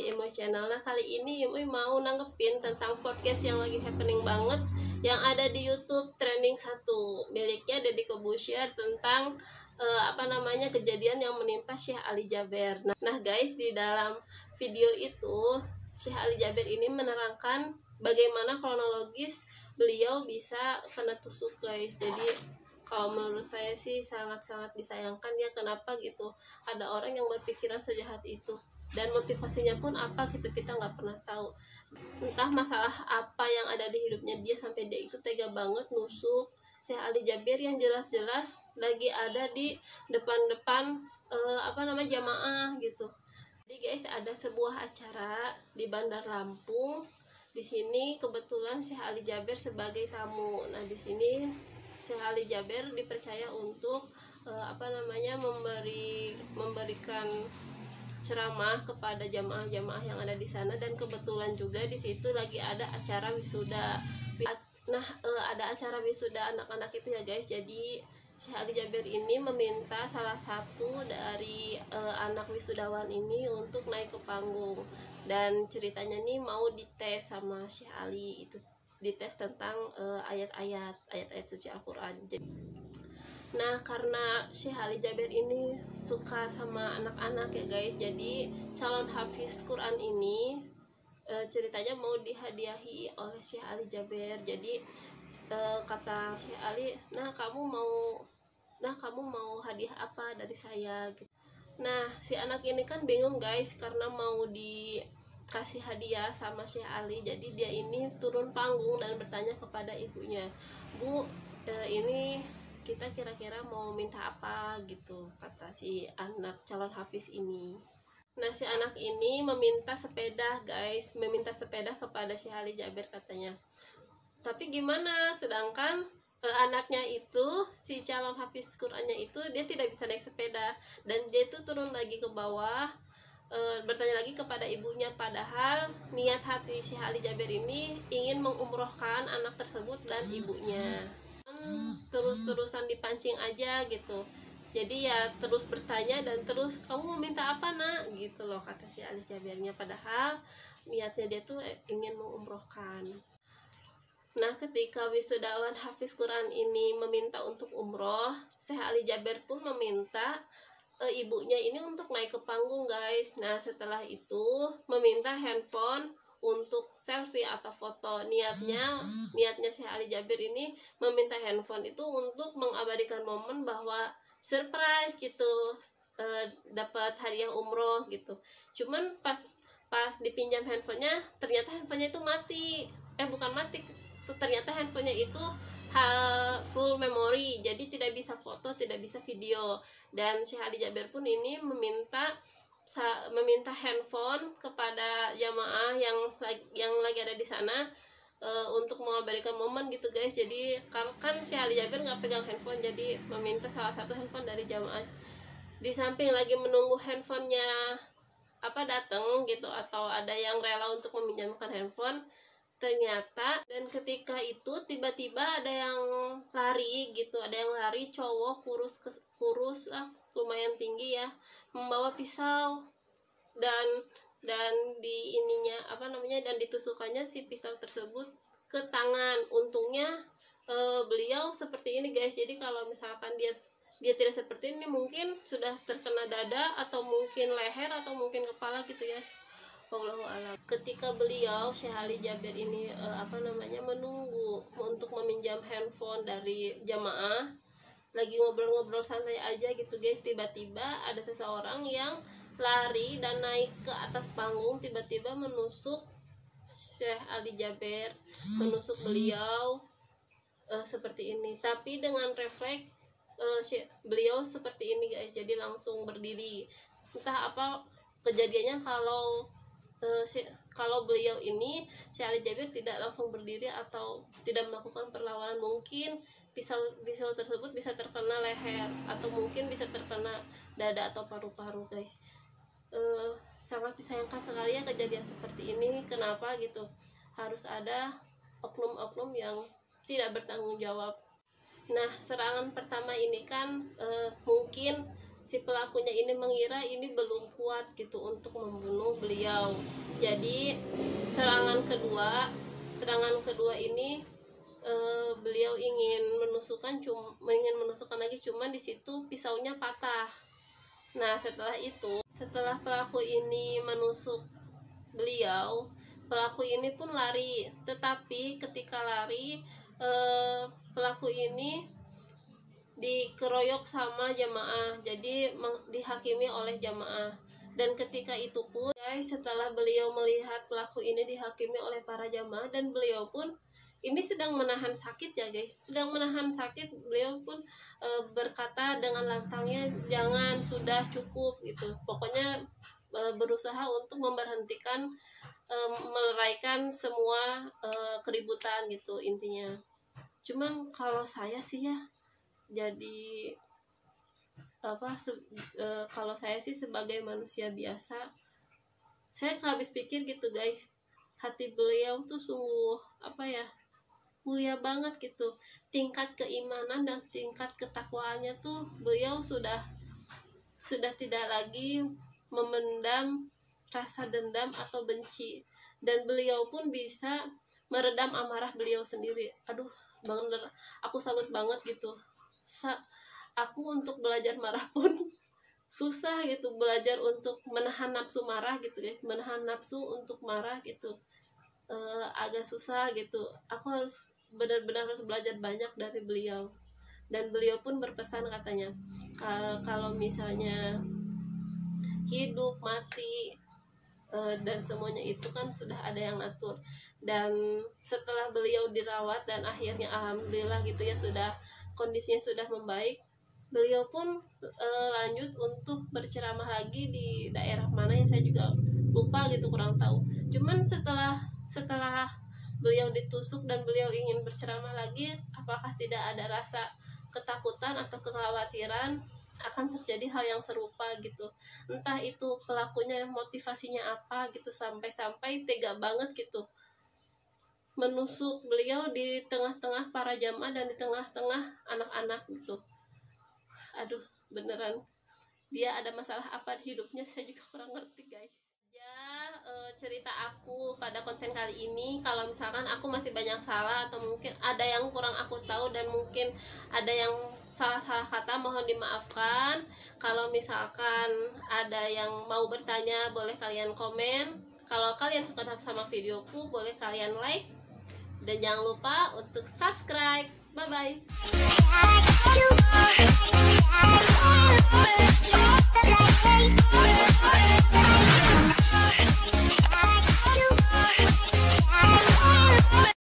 di Imoy Channel. Nah kali ini Imoy mau nanggepin tentang podcast yang lagi happening banget yang ada di YouTube trending 1 miliknya Deddy Corbuzier tentang kejadian yang menimpa Syekh Ali Jaber. Nah guys, di dalam video itu Syekh Ali Jaber ini menerangkan bagaimana kronologis beliau bisa kena tusuk guys. Jadi kalau menurut saya sih sangat-sangat disayangkan ya, kenapa gitu ada orang yang berpikiran sejahat itu, dan motivasinya pun apa gitu kita nggak pernah tahu. Entah masalah apa yang ada di hidupnya dia sampai dia itu tega banget nusuk Syekh Ali Jaber yang jelas-jelas lagi ada di depan-depan jamaah gitu. Jadi guys, ada sebuah acara di Bandar Lampung. Di sini kebetulan Syekh Ali Jaber sebagai tamu. Nah di sini Syekh Ali Jaber dipercaya untuk memberikan ceramah kepada jamaah-jamaah yang ada di sana, dan kebetulan juga di situ lagi ada acara wisuda. Nah, ada acara wisuda anak-anak itu ya guys. Jadi Syekh Ali Jaber ini meminta salah satu dari anak wisudawan ini untuk naik ke panggung, dan ceritanya nih mau dites sama Syekh Ali, itu dites tentang ayat-ayat suci Al-Quran. Nah karena Syekh Ali Jaber ini suka sama anak-anak ya guys, jadi calon hafiz Quran ini ceritanya mau dihadiahi oleh Syekh Ali Jaber. Jadi kata Syekh Ali, nah kamu mau hadiah apa dari saya gitu. Nah si anak ini kan bingung guys, karena mau dikasih hadiah sama Syekh Ali. Jadi dia ini turun panggung dan bertanya kepada ibunya, "Bu, ini kita kira-kira mau minta apa?" gitu, kata si anak calon hafiz ini. Nah si anak ini meminta sepeda guys, meminta sepeda kepada Syekh Ali Jaber katanya. Tapi gimana, sedangkan anaknya itu, si calon hafiz Qurannya itu, dia tidak bisa naik sepeda, dan dia itu turun lagi ke bawah, bertanya lagi kepada ibunya, padahal niat hati Syekh Ali Jaber ini ingin mengumrohkan anak tersebut dan ibunya. Terus-terusan dipancing aja gitu. Jadi ya terus bertanya dan terus, "Kamu mau minta apa nak?" gitu loh kata si Ali Jabernya, padahal niatnya dia tuh ingin mengumrohkan. Nah ketika wisudawan hafiz Quran ini meminta untuk umroh, Syekh Ali Jaber pun meminta ibunya ini untuk naik ke panggung guys. Nah setelah itu meminta handphone untuk selfie atau foto. Niatnya Syekh Ali Jaber ini meminta handphone itu untuk mengabadikan momen bahwa surprise gitu, dapat hadiah umroh gitu. Cuman pas dipinjam handphonenya, ternyata handphonenya itu ternyata handphonenya itu full memory, jadi tidak bisa foto, tidak bisa video. Dan Syekh Ali Jaber pun ini meminta handphone kepada jamaah yang lagi ada di sana untuk mengabadikan momen gitu guys. Jadi kan Syekh Ali Jaber nggak pegang handphone, jadi meminta salah satu handphone dari jamaah. Di samping lagi menunggu handphonenya datang gitu, atau ada yang rela untuk meminjamkan handphone, ternyata, dan ketika itu tiba-tiba ada yang lari gitu, cowok kurus lah, lumayan tinggi ya, membawa pisau, dan dan ditusukannya si pisau tersebut ke tangan. Untungnya beliau seperti ini guys, jadi kalau misalkan dia tidak seperti ini, mungkin sudah terkena dada atau mungkin leher atau mungkin kepala gitu ya. Wallahu a'lam. Ketika beliau Syekh Ali Jaber ini menunggu untuk meminjam handphone dari jamaah, lagi ngobrol-ngobrol santai aja gitu guys, tiba-tiba ada seseorang yang lari dan naik ke atas panggung, tiba-tiba menusuk Syekh Ali Jaber, menusuk beliau seperti ini. Tapi dengan refleks beliau seperti ini guys, jadi langsung berdiri. Entah apa kejadiannya kalau beliau ini Syekh Ali Jaber tidak langsung berdiri atau tidak melakukan perlawanan, mungkin pisau tersebut bisa terkena leher atau mungkin bisa terkena dada atau paru-paru guys. Sangat disayangkan sekali ya kejadian seperti ini. Kenapa gitu harus ada oknum-oknum yang tidak bertanggung jawab. Nah serangan pertama ini kan mungkin si pelakunya ini mengira ini belum kuat gitu untuk membunuh beliau. Jadi serangan kedua ini beliau ingin menusukkan lagi, cuman di situ pisaunya patah. Nah, setelah pelaku ini menusuk beliau, pelaku ini pun lari. Tetapi ketika lari, pelaku ini dikeroyok sama jamaah, jadi dihakimi oleh jamaah. Dan ketika itu pun guys, setelah beliau melihat pelaku ini dihakimi oleh para jamaah, dan beliau pun ini sedang menahan sakit ya guys, beliau pun berkata dengan lantangnya, jangan, sudah cukup gitu. Pokoknya berusaha untuk memberhentikan, meleraikan semua keributan gitu intinya. Cuman kalau saya sih ya, jadi kalau saya sih sebagai manusia biasa, saya habis pikir gitu guys, hati beliau tuh sungguh mulia banget gitu. Tingkat keimanan dan tingkat ketakwaannya tuh beliau sudah tidak lagi memendam rasa dendam atau benci, dan beliau pun bisa meredam amarah beliau sendiri. Aduh, bener, aku salut banget gitu. Aku untuk belajar marah pun susah gitu, belajar untuk menahan nafsu marah gitu ya, menahan nafsu untuk marah gitu, agak susah gitu. Aku benar-benar harus belajar banyak dari beliau. Dan beliau pun berpesan katanya, kalau misalnya hidup mati dan semuanya itu kan sudah ada yang ngatur. Dan setelah beliau dirawat dan akhirnya alhamdulillah gitu ya, sudah kondisinya sudah membaik, beliau pun lanjut untuk berceramah lagi di daerah mana yang saya juga lupa gitu, kurang tahu. Cuman setelah beliau ditusuk dan beliau ingin berceramah lagi, apakah tidak ada rasa ketakutan atau kekhawatiran akan terjadi hal yang serupa gitu. Entah itu pelakunya motivasinya apa gitu, sampai tega banget gitu menusuk beliau di tengah-tengah para jamaah dan di tengah-tengah anak-anak gitu. Aduh, beneran dia ada masalah apa di hidupnya, saya juga kurang ngerti guys. Ya, cerita aku pada konten kali ini. Kalau misalkan aku masih banyak salah atau mungkin ada yang kurang aku tahu dan mungkin ada yang salah-salah kata, mohon dimaafkan. Kalau misalkan ada yang mau bertanya, boleh kalian komen. Kalau kalian suka sama videoku, boleh kalian like. Dan jangan lupa untuk subscribe. Bye bye.